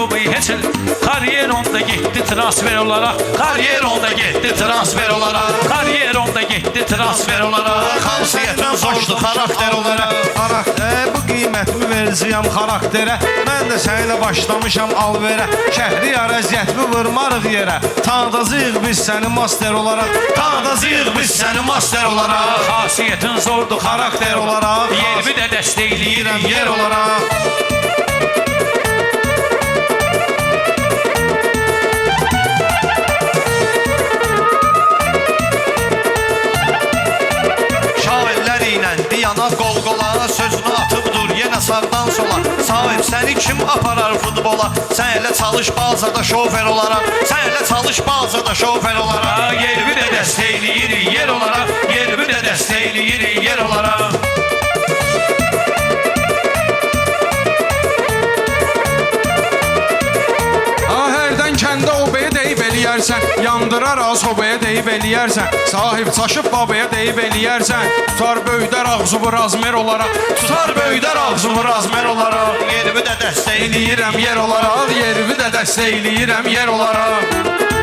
o bey heç el. Karyeronda getdi transfer olaraq. Karyeronda getdi transfer olaraq. Karyeronda getdi transfer olaraq. Xasiyyətin xoşdur xarakter olaraq. Bu qiymətimi verəcəyəm xarakterə. Mən də səninlə başlamışam alverə. Şəhri əziyyətimi vurmarıq yerə. Tanıdacağıq biz səni master olaraq. Tanıdacağıq biz səni master olaraq. Xasiyyətin zordur xarakter olaraq. Yerimi də dəstəkləyirəm yer olaraq. Şairlər ilə diyana qol-qola sözünü atıp dur yenə sağdan sola. Sahib səni kim aparar futbola? Sən elə çalış bazada şofer olaraq. Sən elə çalış bazada şofer olaraq. Yerimi də dəstəkləyirik yer olaraq. Yerimi də dəstəkləyirik yer olaraq. Hərdən kəndə obaya deyib eləyərsən. Yandırar sobaya deyib eləyərsən. Sahib çaşıb babaya deyib eləyərsən. Tutar böyüdər ağzımı razmer olaraq. Tutar böyüdər ağzımı razmer olaraq. Yerimi də dəstəkləyirəm Eləyirəm yer olaraq. Yerimi də dəstəkləyirəm yer olaraq.